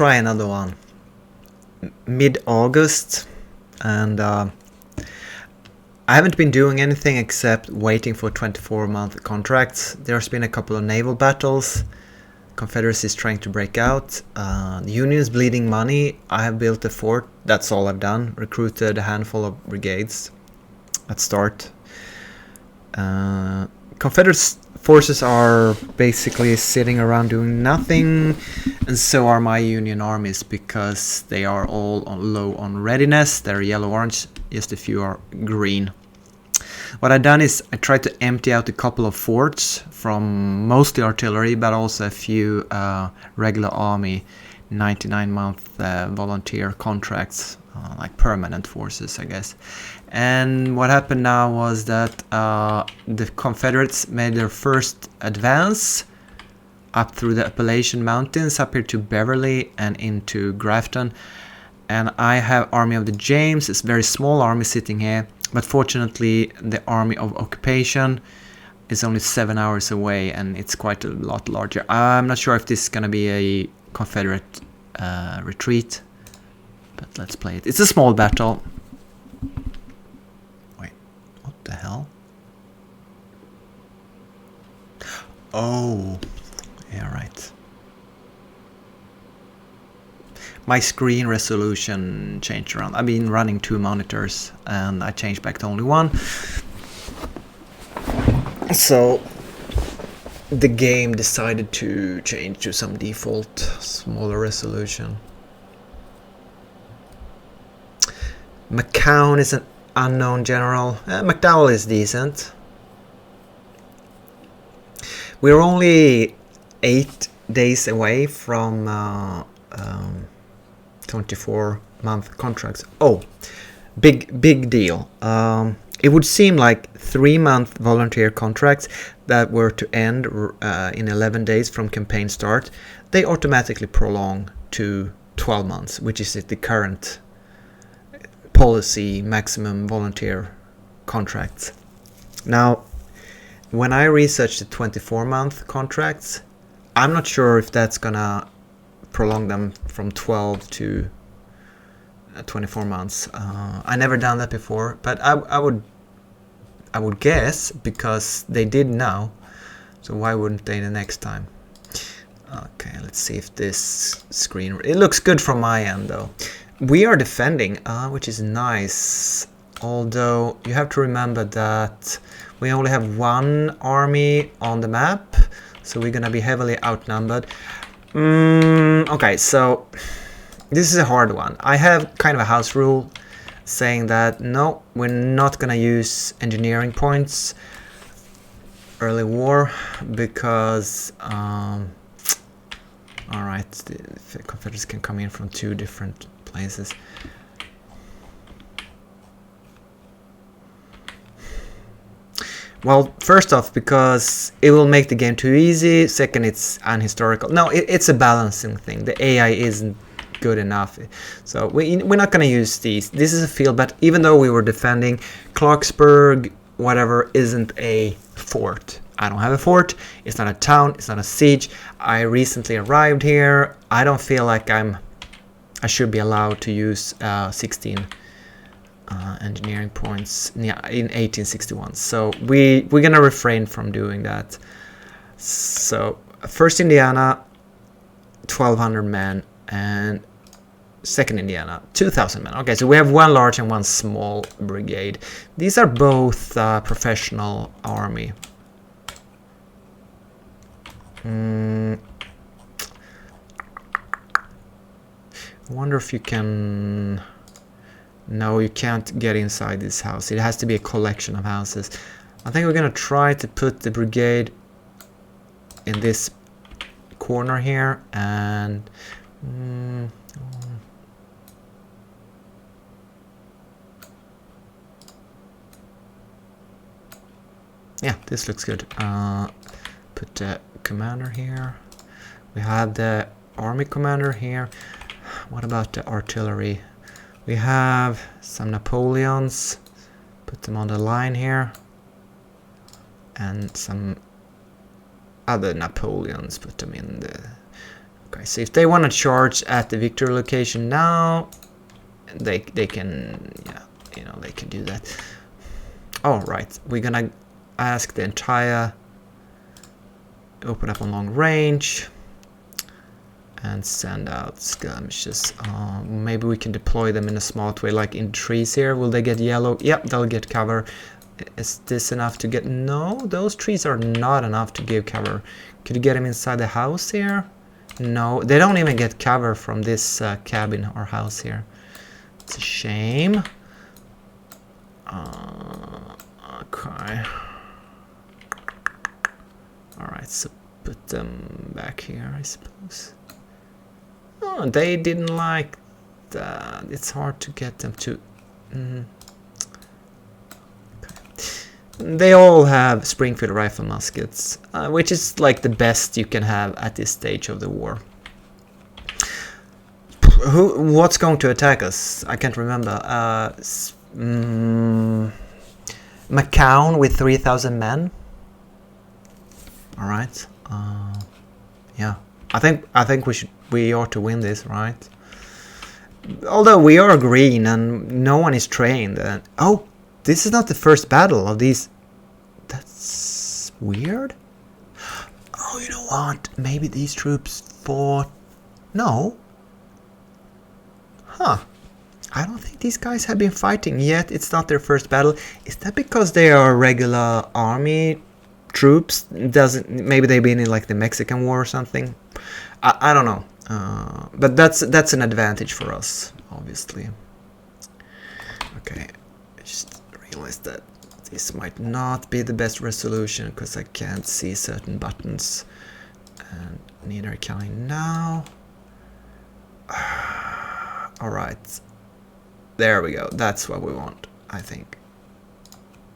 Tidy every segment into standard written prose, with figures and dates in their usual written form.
try another one. Mid-August, and I haven't been doing anything except waiting for 24-month contracts. There's been a couple of naval battles. Confederacy is trying to break out. The Union is bleeding money. I have built a fort. That's all I've done. Recruited a handful of brigades at start. Confederate forces are basically sitting around doing nothing, and so are my Union armies, because they are all low on readiness. They're yellow-orange, just a few are green. What I've done is I tried to empty out a couple of forts from mostly artillery, but also a few regular army 99-month volunteer contracts, like permanent forces, I guess. And what happened now was that the Confederates made their first advance up through the Appalachian Mountains, up here to Beverly and into Grafton. And I have Army of the James. It's a very small army sitting here, but fortunately the Army of Occupation is only 7 hours away, and it's quite a lot larger. I'm not sure if this is going to be a Confederate retreat, but let's play it. It's a small battle. Wait, what the hell? Oh, yeah, right. My screen resolution changed around. I've been running 2 monitors and I changed back to only 1. So the game decided to change to some default smaller resolution. McCown is an unknown general. McDowell is decent. We're only 8 days away from 24-month contracts. Oh, big deal. It would seem like 3-month volunteer contracts that were to end in 11 days from campaign start, they automatically prolong to 12 months, which is the current policy maximum volunteer contracts. Now, when I researched the 24-month contracts, I'm not sure if that's gonna prolong them from 12 to 24 months. I never done that before, but I would guess, because they did now, so why wouldn't they the next time? Okay, let's see if this screen, it looks good from my end though. We are defending, which is nice, although you have to remember that we only have 1 army on the map, so we're gonna be heavily outnumbered. Okay, so this is a hard one. I have kind of a house rule saying that no, we're not gonna use engineering points early war, because alright, the Confederates can come in from 2 different places. Well, first off, because it will make the game too easy. Second, it's unhistorical. No, it's a balancing thing. The AI isn't good enough, so we're not going to use these. This is a field, but even though we were defending, Clarksburg, whatever, isn't a fort. I don't have a fort. It's not a town. It's not a siege. I recently arrived here. I don't feel like I should be allowed to use 16 engineering points in 1861. So we're gonna refrain from doing that. So 1st Indiana, 1,200 men, and 2nd Indiana, 2,000 men. Okay, so we have 1 large and 1 small brigade. These are both professional army. I wonder if you can... No, you can't get inside this house. It has to be a collection of houses. I think we're gonna try to put the brigade in this corner here, and yeah, this looks good. Put the commander here. We have the army commander here. What about the artillery? We have some Napoleons, put them on the line here, and some other Napoleons, put them in the Okay, so if they want to charge at the victory location now, they can, yeah, you know, they can do that. All right, we're gonna ask the entire open up on long range and send out skirmishes. Maybe we can deploy them in a smart way, like in trees here. Will they get yellow? Yep, they'll get cover. Is this enough to get? No, those trees are not enough to give cover. Could you get them inside the house here? No, they don't even get cover from this cabin or house here. It's a shame. Okay. Alright, so put them back here, I suppose. Oh, they didn't like that. It's hard to get them to... Okay. They all have Springfield rifle muskets, which is like the best you can have at this stage of the war. What's going to attack us? I can't remember. McCown with 3,000 men. All right. Yeah. I think we ought to win this, right? Although we are green and no one is trained. And oh, this is not the first battle of these. That's weird. Oh, you know what? Maybe these troops fought. No. Huh. I don't think these guys have been fighting yet. It's not their first battle. Is that because they are regular army troops? Maybe they've been in like the Mexican War or something. I don't know. But that's an advantage for us, obviously. Okay, I just realized that this might not be the best resolution because I can't see certain buttons, and neither can I now. All right, there we go. That's what we want, I think.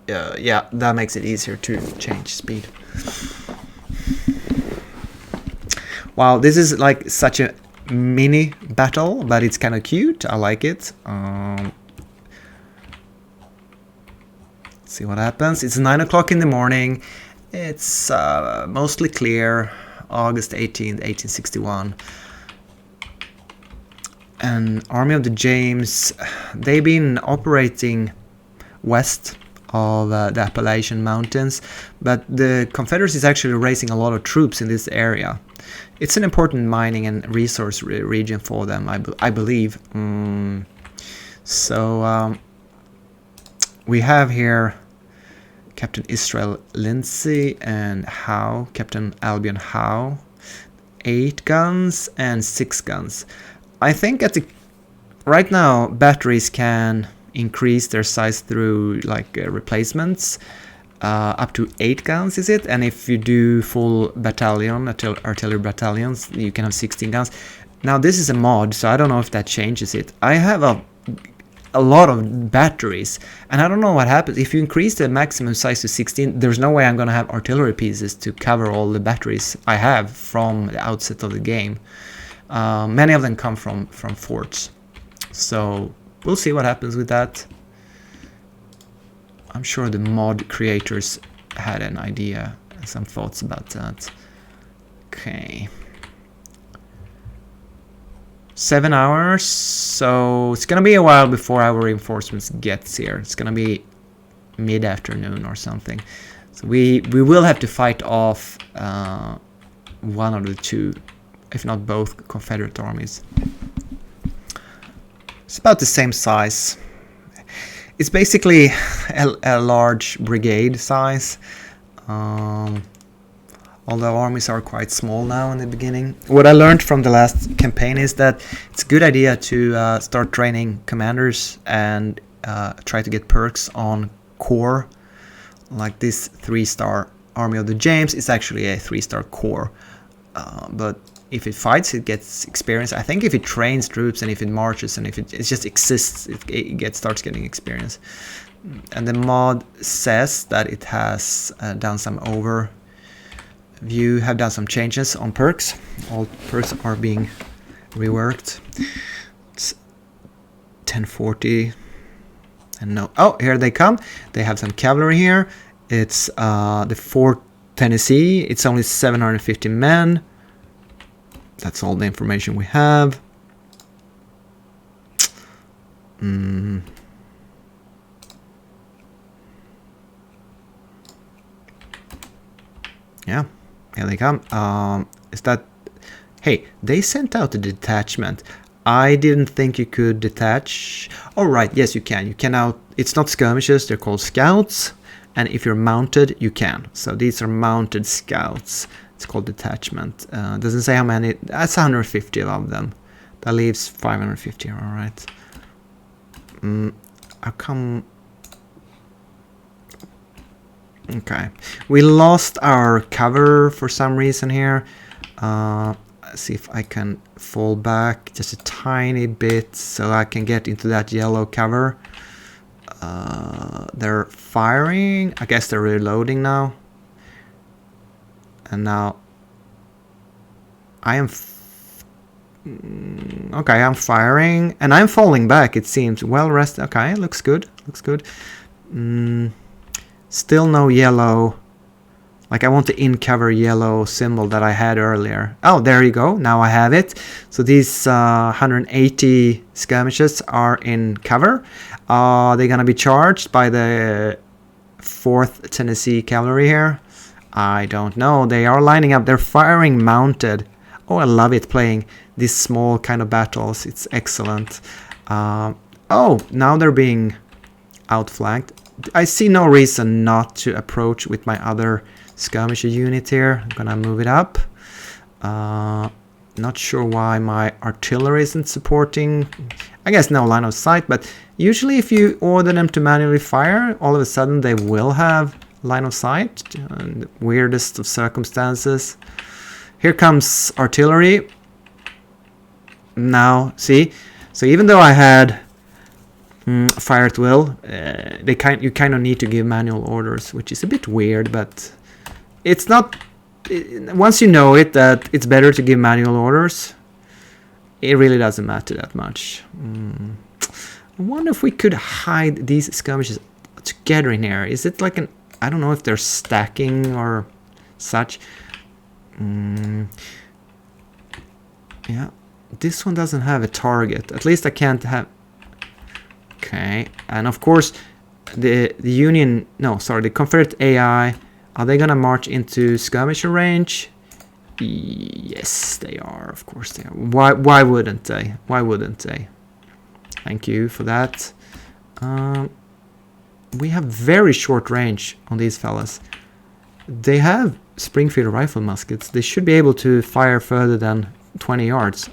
Yeah, that makes it easier to change speed. Wow, this is like such a mini battle, but it's kind of cute. I like it. See what happens. It's 9 o'clock in the morning. It's mostly clear. August 18th, 1861. And Army of the James, they've been operating west of the Appalachian Mountains, but the Confederacy is actually raising a lot of troops in this area. It's an important mining and resource region for them, I believe. So we have here Captain Israel Lindsay and Howe, Captain Albion Howe, 8 guns and 6 guns. I think right now batteries can increase their size through like replacements up to 8 guns, is it? And if you do full battalion, artillery battalions, you can have 16 guns. Now this is a mod, so I don't know if that changes it. I have a lot of batteries, and I don't know what happens if you increase the maximum size to 16. There's no way I'm gonna have artillery pieces to cover all the batteries I have from the outset of the game. Many of them come from forts, so we'll see what happens with that. I'm sure the mod creators had an idea, some thoughts about that. Okay. 7 hours, so it's gonna be a while before our reinforcements gets here. It's gonna be mid-afternoon or something. So we will have to fight off one of the two, if not both, Confederate armies. It's about the same size. It's basically a large brigade size. Although armies are quite small now in the beginning. What I learned from the last campaign is that it's a good idea to start training commanders and try to get perks on corps. Like this 3-star Army of the James is actually a 3-star corps. But if it fights, it gets experience. I think if it trains troops and if it marches and if it just exists, it starts getting experience. And the mod says that it has done some overview, have done some changes on perks. All perks are being reworked. It's 1040. And no, oh, here they come. They have some cavalry here. It's the Fort Tennessee. It's only 750 men. That's all the information we have. Yeah, here they come. Is that... Hey, they sent out a detachment. I didn't think you could detach. Oh, right, yes, you can. You can out... It's not skirmishes, they're called scouts. And if you're mounted, you can. So these are mounted scouts. It's called detachment. Doesn't say how many. That's 150 of them. That leaves 550, all right. How come... Okay, we lost our cover for some reason here. Let's see if I can fall back just a tiny bit so I can get into that yellow cover. They're firing. I guess they're reloading now. And now I am... okay, I'm firing and I'm falling back, it seems. Well rested. Okay, looks good. Looks good. Still no yellow. Like I want the in-cover yellow symbol that I had earlier. Oh, there you go. Now I have it. So these 180 skirmishes are in cover. They're going to be charged by the 4th Tennessee Cavalry here. I don't know. They are lining up. They're firing mounted. Oh, I love it playing these small kind of battles. It's excellent. Oh, now they're being outflanked. I see no reason not to approach with my other skirmisher unit here. I'm gonna move it up. Not sure why my artillery isn't supporting. I guess no line of sight, but usually if you order them to manually fire, all of a sudden they will have line of sight. Weirdest of circumstances. Here comes artillery. Now, see? So even though I had fire at will, you kind of need to give manual orders, which is a bit weird, but it's not... once you know it, that it's better to give manual orders, it really doesn't matter that much. I wonder if we could hide these skirmishes together in here. Is it like an... I don't know if they're stacking or such. Yeah, this one doesn't have a target. At least I can't have... Okay, and of course the Union... No, sorry, the Confederate AI... Are they gonna march into skirmisher range? Yes, they are. Of course they are. Why wouldn't they? Why wouldn't they? Thank you for that. We have very short range on these fellas. They have Springfield rifle muskets. They should be able to fire further than 20 yards.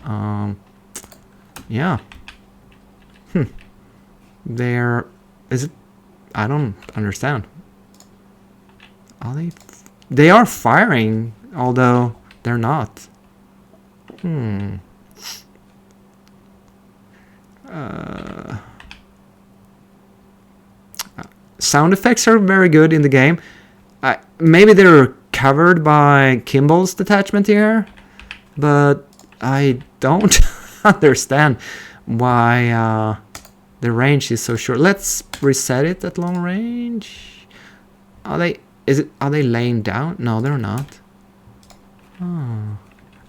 Yeah. They're... Is it... I don't understand. Are they... They are firing, although they're not. Sound effects are very good in the game. Maybe they're covered by Kimball's detachment here, but I don't understand why the range is so short. Let's reset it at long range. Are they... Are they laying down? No, they're not. Oh,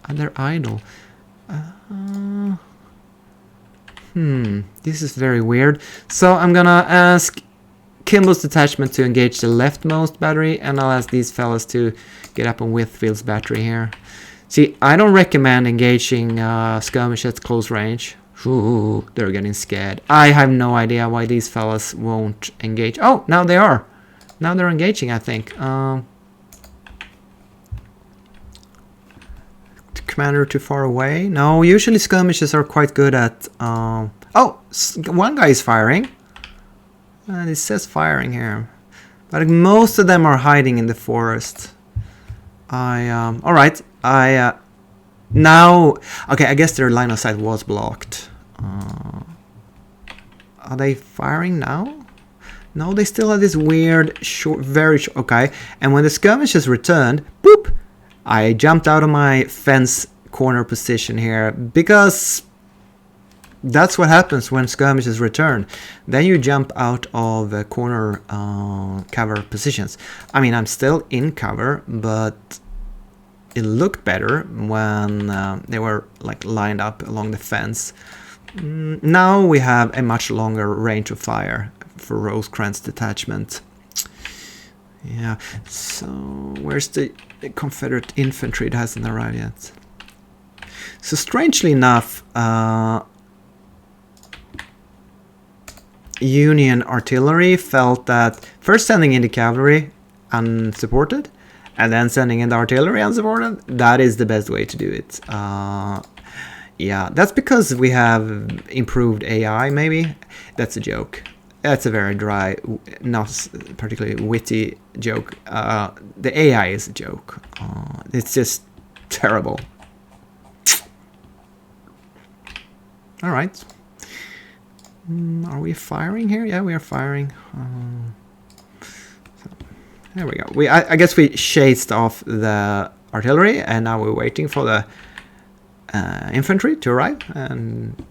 and they're idle. This is very weird. So I'm gonna ask Kimball's detachment to engage the leftmost battery, and I'll ask these fellas to get up on Whitfield's battery here. See, I don't recommend engaging skirmish at close range. Ooh, they're getting scared. I have no idea why these fellas won't engage. Oh, now they are. Now they're engaging, I think. Commander too far away? No, usually skirmishes are quite good at... Oh, one guy is firing. And it says firing here. But most of them are hiding in the forest. Alright, now... Okay, I guess their line of sight was blocked. Are they firing now? No, they still have this weird, short, very short... Okay, and when the skirmish is returned, boop! I jumped out of my fence corner position here, because that's what happens when skirmish is returned. Then you jump out of corner cover positions. I mean, I'm still in cover, but it looked better when they were like lined up along the fence. Now we have a much longer range of fire for Rosecrans detachment. Yeah, so where's the Confederate infantry? It hasn't arrived yet. So strangely enough, Union artillery felt that first sending in the cavalry unsupported and then sending in the artillery unsupported, that is the best way to do it. Yeah, that's because we have improved AI, maybe. That's a joke. That's a very dry, not particularly witty joke. The AI is a joke. It's just terrible. All right. Are we firing here? Yeah, we are firing. So, there we go. I guess we chased off the artillery, and now we're waiting for the infantry to arrive and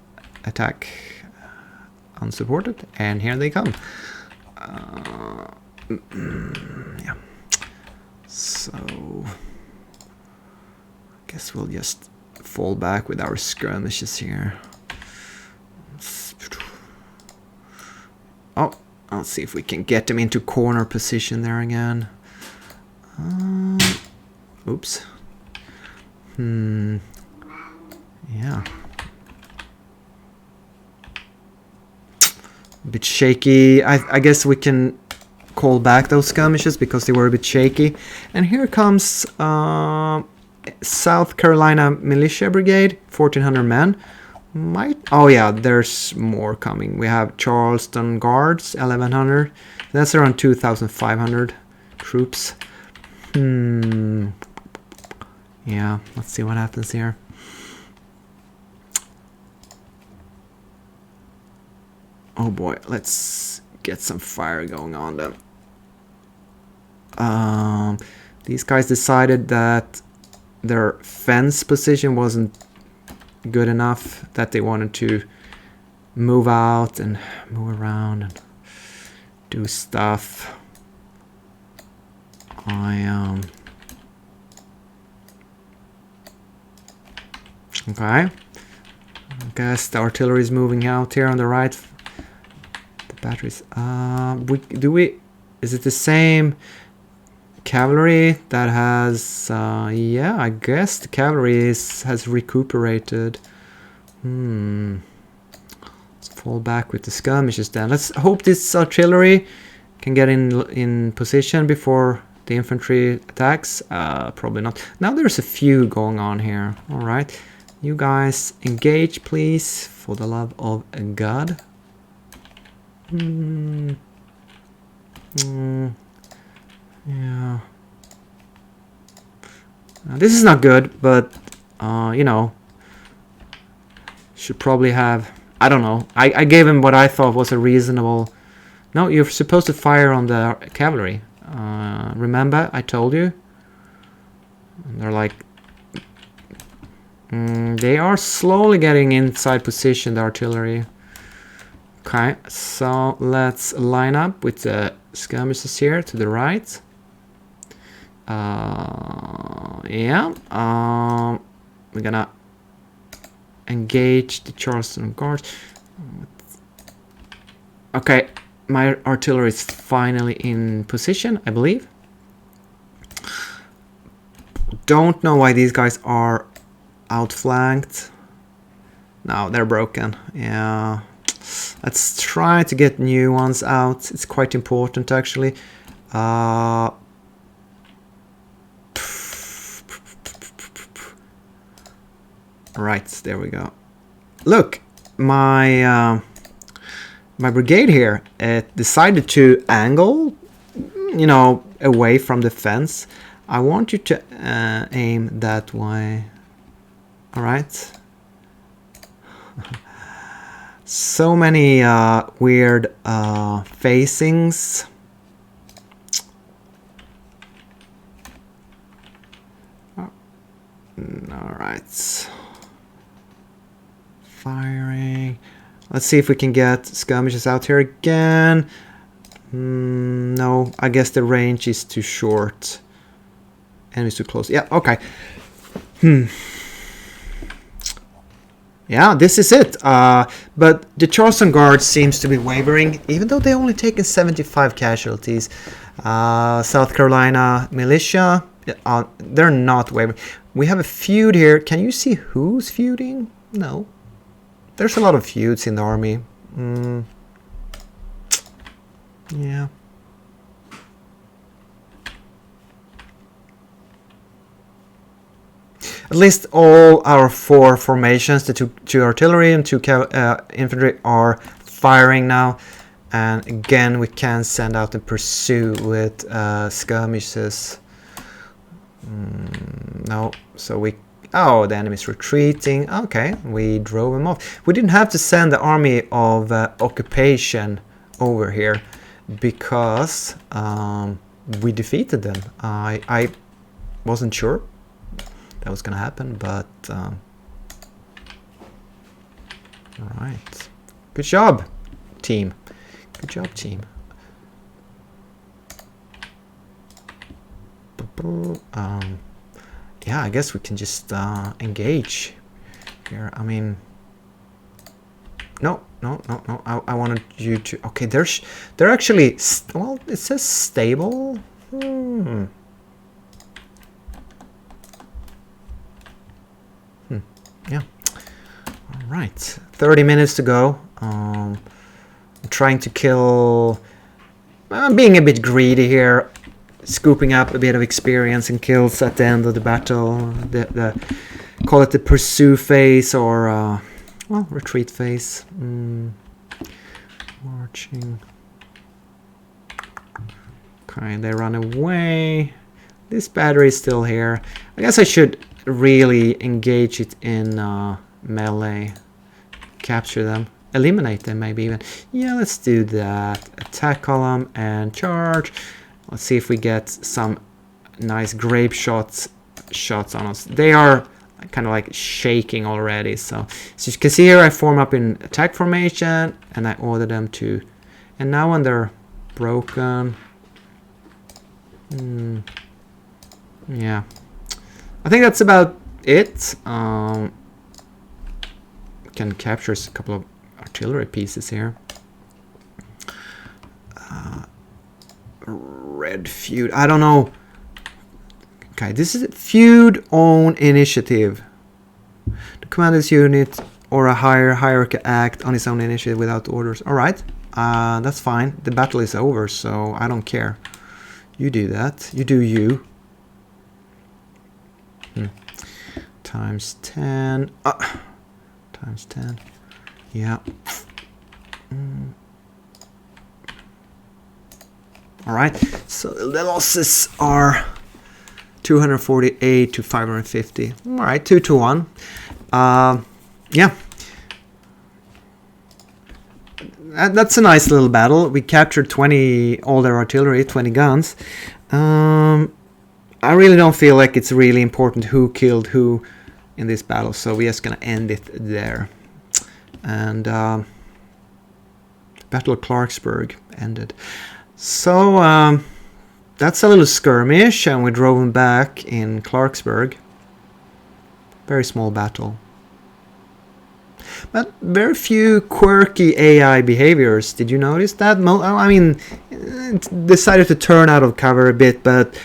attack unsupported. And here they come. Yeah. So, I guess we'll just fall back with our skirmishes here. Oh, let's see if we can get them into corner position there again. Oops. Yeah. A bit shaky. I guess we can call back those skirmishes because they were a bit shaky. And here comes South Carolina Militia Brigade, 1,400 men. Oh yeah, there's more coming. We have Charleston Guards, 1,100. That's around 2,500 troops. Yeah, let's see what happens here. Oh boy, let's get some fire going on then. These guys decided that their fence position wasn't good enough, that they wanted to move out and move around and do stuff. Okay, I guess the artillery is moving out here on the right. The batteries. Is it the same cavalry that has? Yeah, I guess the cavalry has recuperated. Let's fall back with the skirmishes then. Let's hope this artillery can get in position before the infantry attacks. Probably not. Now there's a few going on here. All right, you guys engage, please, for the love of God. Yeah. This is not good, but you know, should probably have. I don't know. I gave him what I thought was a reasonable. No, you're supposed to fire on the cavalry. Remember, I told you. And they're like, they are slowly getting inside position, the artillery. Okay, so let's line up with the skirmishes here to the right. Yeah, we're gonna engage the Charleston Guards. Okay, my artillery is finally in position, I believe. Don't know why these guys are outflanked. No, they're broken. Yeah, let's try to get new ones out. It's quite important, actually. Right, there we go. Look, my my brigade here decided to angle, you know, away from the fence. I want you to aim that way. All right. So many weird facings. All right. Firing. Let's see if we can get skirmishes out here again. No, I guess the range is too short. Enemies too close. Yeah, okay. Yeah, this is it. But the Charleston Guard seems to be wavering, even though they only taken 75 casualties. South Carolina Militia, they're not wavering. We have a feud here. Can you see who's feuding? No. There's a lot of feuds in the army. Yeah. At least all our 4 formations, the two artillery and 2 infantry, are firing now. And again, we can send out and pursue with skirmishes. No, so we... Oh, the enemy's retreating. Okay, we drove him off. We didn't have to send the army of occupation over here because we defeated them. I wasn't sure that was gonna happen, but all right, good job, team. Good job, team. Yeah, I guess we can just engage here. I mean, no. I wanted you to. Okay, they're actually. Well, it says stable. Yeah. All right. 30 minutes to go. I'm trying to kill. I'm being a bit greedy here, scooping up a bit of experience and kills at the end of the battle. The call it the pursue phase or well, retreat phase. Marching. Okay, they run away. This battery is still here. I guess I should really engage it in melee, capture them, eliminate them maybe even. Yeah, let's do that. Attack column and charge. Let's see if we get some nice grape shots on us. They are kind of like shaking already. So you can see here I form up in attack formation and I order them to, and now when they're broken, yeah, I think that's about it. Can capture a couple of artillery pieces here. Red feud. I don't know. Okay, this is a feud own initiative. The commander's unit or a higher hierarchy act on its own initiative without orders. All right, that's fine. The battle is over, so I don't care. You do that. You do you. Times 10. Times 10. Yeah. All right. So the losses are 248 to 550. All right, 2 to 1. Yeah. That's a nice little battle. We captured 20 all their artillery, 20 guns. I really don't feel like it's really important who killed who in this battle, so we're just gonna end it there. And Battle of Clarksburg ended. So that's a little skirmish, and we drove them back in Clarksburg. Very small battle. But very few quirky AI behaviors. Did you notice that? I mean, it decided to turn out of cover a bit, but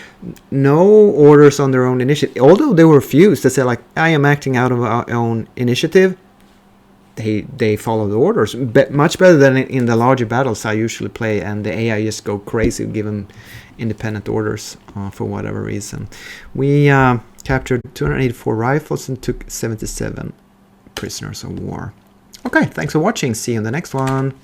no orders on their own initiative. Although they were fused, they said like, I am acting out of our own initiative. They follow the orders. Much better than in the larger battles I usually play, and the AI just go crazy, give them independent orders for whatever reason. We captured 284 rifles and took 77 prisoners of war. Okay, thanks for watching. See you in the next one.